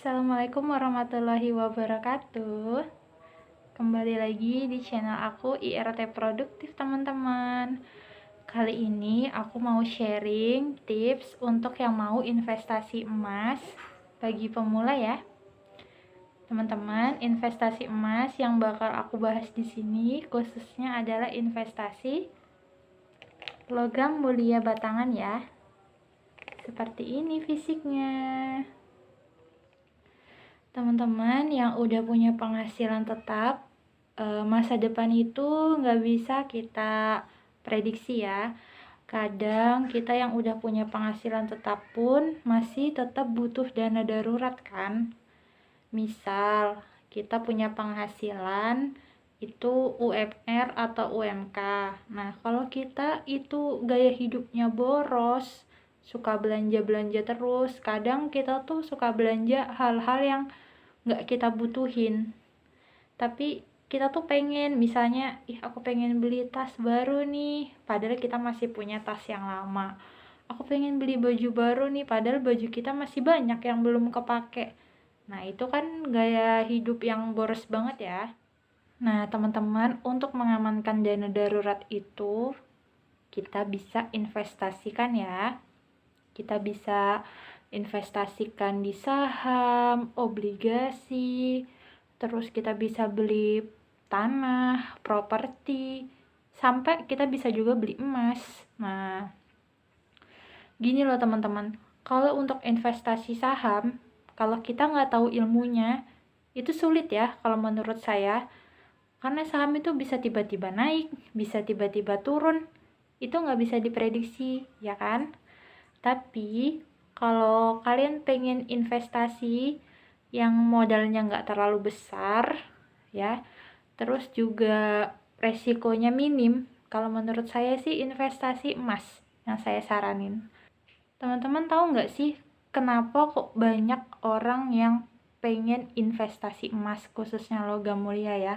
Assalamualaikum warahmatullahi wabarakatuh. Kembali lagi di channel aku IRT Produktif, teman-teman. Kali ini aku mau sharing tips untuk yang mau investasi emas bagi pemula ya. Teman-teman, investasi emas yang bakal aku bahas di sini khususnya adalah investasi logam mulia batangan ya. Seperti ini fisiknya. Teman-teman yang udah punya penghasilan tetap, masa depan itu nggak bisa kita prediksi ya. Kadang kita yang udah punya penghasilan tetap pun masih tetap butuh dana darurat kan. Misal kita punya penghasilan itu UMR atau UMK. Nah, kalau kita itu gaya hidupnya boros, suka belanja-belanja terus, kadang kita tuh suka belanja hal-hal yang nggak kita butuhin, tapi kita tuh pengen, misalnya aku pengen beli tas baru nih, padahal kita masih punya tas yang lama. Aku pengen beli baju baru nih, padahal baju kita masih banyak yang belum kepake. Nah, itu kan gaya hidup yang boros banget ya. Nah, teman-teman, untuk mengamankan dana darurat itu kita bisa investasikan ya. Kita bisa investasikan di saham, obligasi, terus kita bisa beli tanah, properti, sampai kita bisa juga beli emas. Nah, gini loh teman-teman, kalau untuk investasi saham, kalau kita nggak tahu ilmunya, itu sulit ya kalau menurut saya. Karena saham itu bisa tiba-tiba naik, bisa tiba-tiba turun, itu nggak bisa diprediksi, ya kan? Tapi kalau kalian pengen investasi yang modalnya nggak terlalu besar ya, terus juga resikonya minim, kalau menurut saya sih investasi emas yang saya saranin. Teman-teman tahu nggak sih kenapa kok banyak orang yang pengen investasi emas, khususnya logam mulia ya?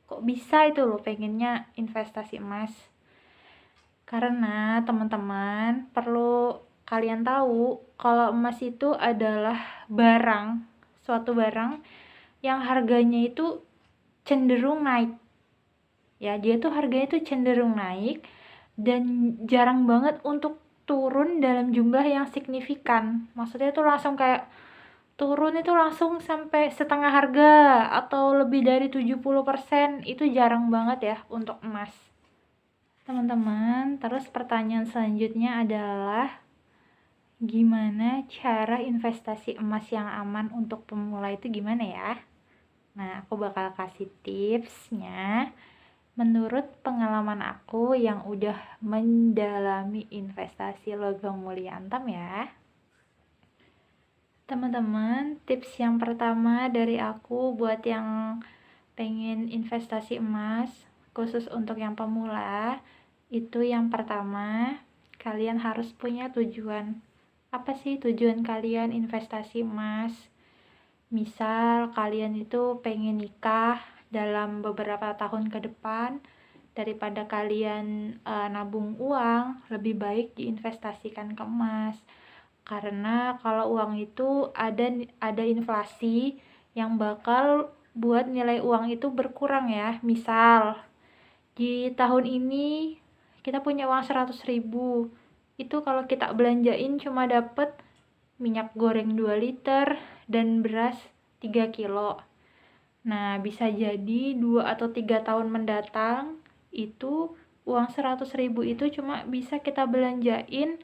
Kok bisa itu loh pengennya investasi emas? Karena teman-teman perlu kalian tahu kalau emas itu adalah suatu barang yang harganya itu cenderung naik. Ya, dia tuh harganya itu cenderung naik dan jarang banget untuk turun dalam jumlah yang signifikan. Maksudnya itu langsung kayak turun itu langsung sampai setengah harga atau lebih dari 70%, itu jarang banget ya untuk emas. Teman-teman, terus pertanyaan selanjutnya adalah gimana cara investasi emas yang aman untuk pemula itu gimana ya? Nah, aku bakal kasih tipsnya menurut pengalaman aku yang udah mendalami investasi logam mulia antam ya. Teman-teman, tips yang pertama dari aku buat yang pengen investasi emas, khusus untuk yang pemula, itu yang pertama, kalian harus punya tujuan. Apa sih tujuan kalian investasi emas? Misal kalian itu pengen nikah dalam beberapa tahun ke depan, daripada kalian nabung uang, lebih baik diinvestasikan ke emas. Karena kalau uang itu ada inflasi yang bakal buat nilai uang itu berkurang ya. Misal di tahun ini kita punya uang 100.000, itu kalau kita belanjain cuma dapet minyak goreng 2 liter dan beras 3 kilo. Nah, bisa jadi 2 atau 3 tahun mendatang itu uang 100.000 itu cuma bisa kita belanjain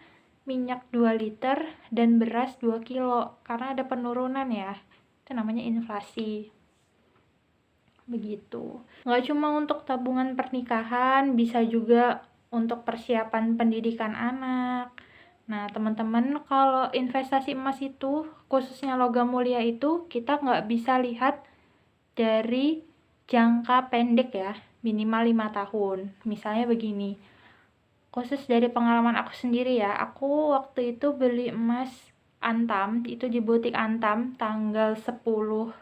minyak 2 liter dan beras 2 kilo karena ada penurunan ya. Itu namanya inflasi. Begitu. Nggak cuma untuk tabungan pernikahan, bisa juga untuk persiapan pendidikan anak. Nah, teman-teman, kalau investasi emas itu, khususnya logam mulia itu, kita nggak bisa lihat dari jangka pendek ya, minimal 5 tahun. Misalnya begini, khusus dari pengalaman aku sendiri ya, aku waktu itu beli emas Antam, itu di butik Antam tanggal 10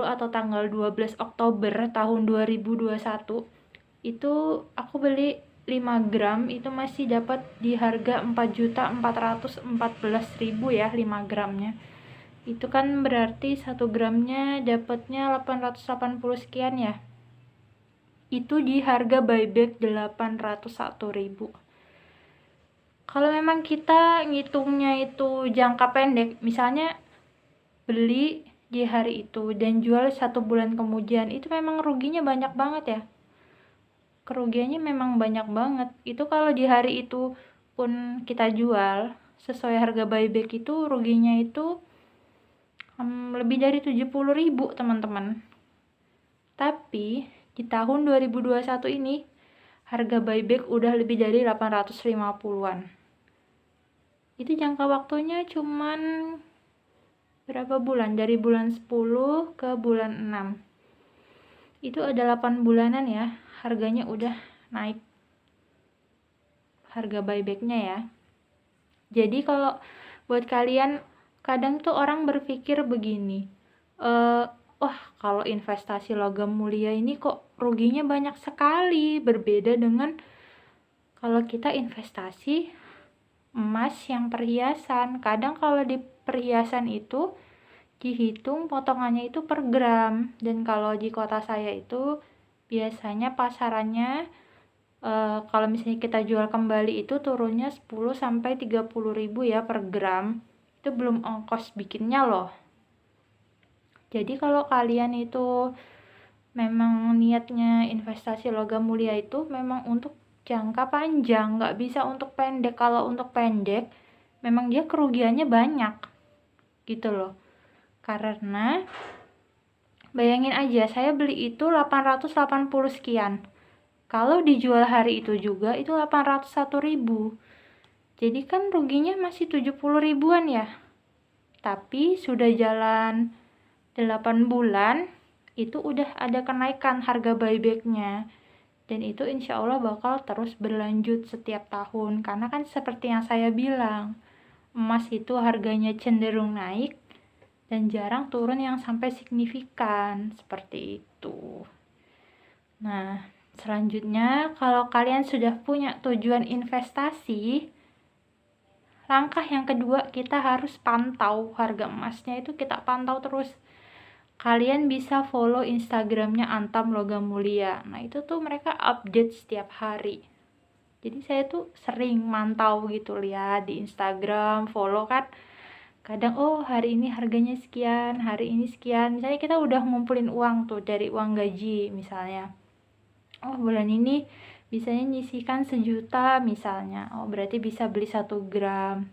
atau tanggal 12 Oktober tahun 2021. Itu aku beli 5 gram itu masih dapat di harga 4.414.000 ya 5 gramnya. Itu kan berarti 1 gramnya dapatnya 880 sekian ya. Itu di harga buyback 801.000. Kalau memang kita ngitungnya itu jangka pendek, misalnya beli di hari itu dan jual 1 bulan kemudian, itu memang ruginya banyak banget ya. Kerugiannya memang banyak banget. Itu kalau di hari itu pun kita jual sesuai harga buyback, itu ruginya itu lebih dari 70.000 teman-teman. Tapi di tahun 2021 ini harga buyback udah lebih dari 850-an. Itu jangka waktunya cuman berapa bulan? Dari bulan 10 ke bulan 6. Itu ada 8 bulanan ya, harganya udah naik harga buybacknya ya. Jadi kalau buat kalian, kadang tuh orang berpikir begini, wah kalau investasi logam mulia ini kok ruginya banyak sekali, berbeda dengan kalau kita investasi emas yang perhiasan. Kadang kalau di perhiasan itu dihitung potongannya itu per gram, dan kalau di kota saya itu biasanya pasarannya kalau misalnya kita jual kembali itu turunnya 10-30 ribu ya per gram. Itu belum ongkos bikinnya loh. Jadi kalau kalian itu memang niatnya investasi logam mulia itu memang untuk jangka panjang, nggak bisa untuk pendek. Kalau untuk pendek memang dia kerugiannya banyak gitu loh. Karena bayangin aja, saya beli itu 880 sekian. Kalau dijual hari itu juga itu 801.000. Jadi kan ruginya masih 70 ribuan ya. Tapi sudah jalan 8 bulan itu udah ada kenaikan harga buybacknya. Dan itu insya Allah bakal terus berlanjut setiap tahun. Karena kan seperti yang saya bilang, emas itu harganya cenderung naik dan jarang turun yang sampai signifikan seperti itu. Nah, selanjutnya kalau kalian sudah punya tujuan investasi, langkah yang kedua kita harus pantau harga emasnya, itu kita pantau terus. Kalian bisa follow Instagramnya Antam Logam Mulia. Nah itu tuh mereka update setiap hari. Jadi saya tuh sering mantau gitu, lihat di Instagram, follow kan. Kadang hari ini harganya sekian, hari ini sekian. Misalnya kita udah ngumpulin uang tuh dari uang gaji misalnya. Bulan ini bisanya nyisihkan 1 juta misalnya. Berarti bisa beli 1 gram.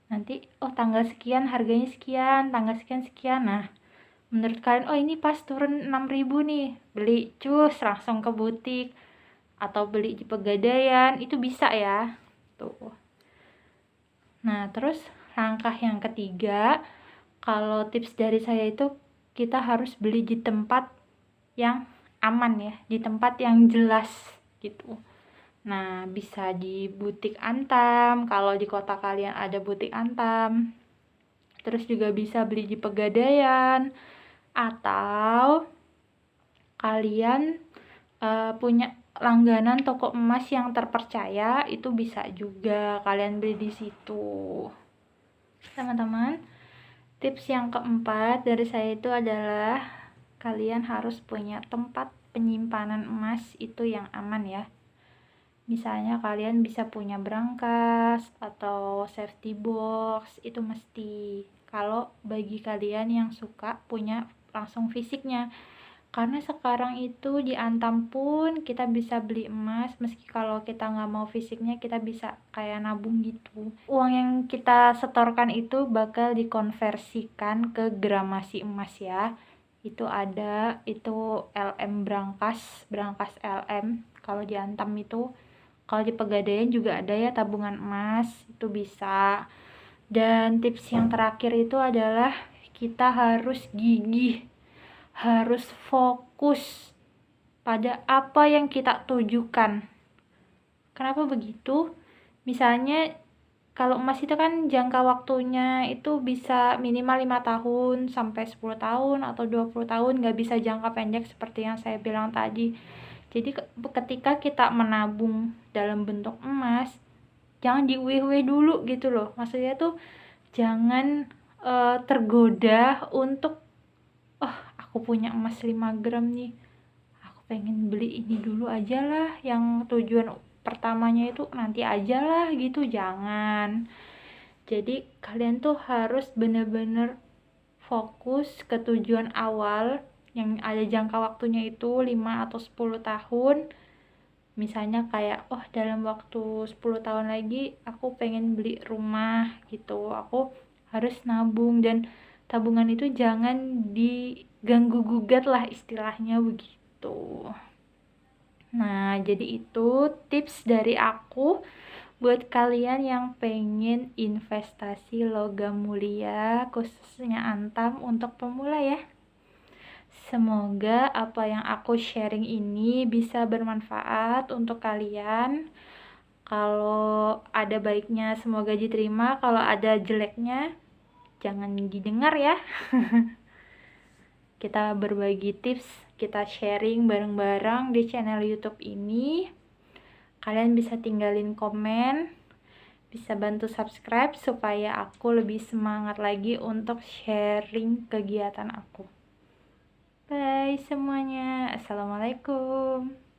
Nanti tanggal sekian harganya sekian, tanggal sekian sekian. Nah, menurut kalian ini pas turun 6.000 nih, beli cus langsung ke butik atau beli di Pegadaian, itu bisa ya tuh. Nah terus langkah yang ketiga, kalau tips dari saya itu kita harus beli di tempat yang aman ya, di tempat yang jelas gitu. Nah bisa di butik Antam kalau di kota kalian ada butik Antam. Terus juga bisa beli di Pegadaian, atau kalian punya langganan toko emas yang terpercaya, itu bisa juga kalian beli di situ. Teman-teman, tips yang keempat dari saya itu adalah kalian harus punya tempat penyimpanan emas itu yang aman ya. Misalnya kalian bisa punya brankas atau safety box, itu mesti. Kalau bagi kalian yang suka punya langsung fisiknya, karena sekarang itu di Antam pun kita bisa beli emas, meski kalau kita nggak mau fisiknya, kita bisa kayak nabung gitu. Uang yang kita setorkan itu bakal dikonversikan ke gramasi emas ya. Itu ada, itu LM brankas LM kalau di Antam itu. Kalau di Pegadaian juga ada ya tabungan emas, itu bisa. Dan tips yang terakhir itu adalah kita harus gigih, harus fokus pada apa yang kita tujukan. Kenapa begitu? Misalnya kalau emas itu kan jangka waktunya itu bisa minimal 5 tahun sampai 10 tahun atau 20 tahun, nggak bisa jangka pendek seperti yang saya bilang tadi. Jadi ketika kita menabung dalam bentuk emas, jangan diuih-uih dulu gitu loh. Maksudnya tuh jangan tergoda untuk, "Oh, aku punya emas 5 gram nih, aku pengen beli ini dulu aja lah, yang tujuan pertamanya itu nanti aja lah," gitu, jangan. Jadi kalian tuh harus bener-bener fokus ke tujuan awal yang ada jangka waktunya itu 5 atau 10 tahun. Misalnya kayak, oh dalam waktu 10 tahun lagi aku pengen beli rumah gitu, aku harus nabung, dan tabungan itu jangan diganggu gugat lah istilahnya begitu. Nah, jadi itu tips dari aku buat kalian yang pengen investasi logam mulia, khususnya Antam untuk pemula ya. Semoga apa yang aku sharing ini bisa bermanfaat untuk kalian. Kalau ada baiknya semoga diterima, kalau ada jeleknya jangan didengar ya. Kita berbagi tips, kita sharing bareng-bareng di channel YouTube ini. Kalian bisa tinggalin komen, bisa bantu subscribe supaya aku lebih semangat lagi untuk sharing kegiatan aku. Bye semuanya. Assalamualaikum.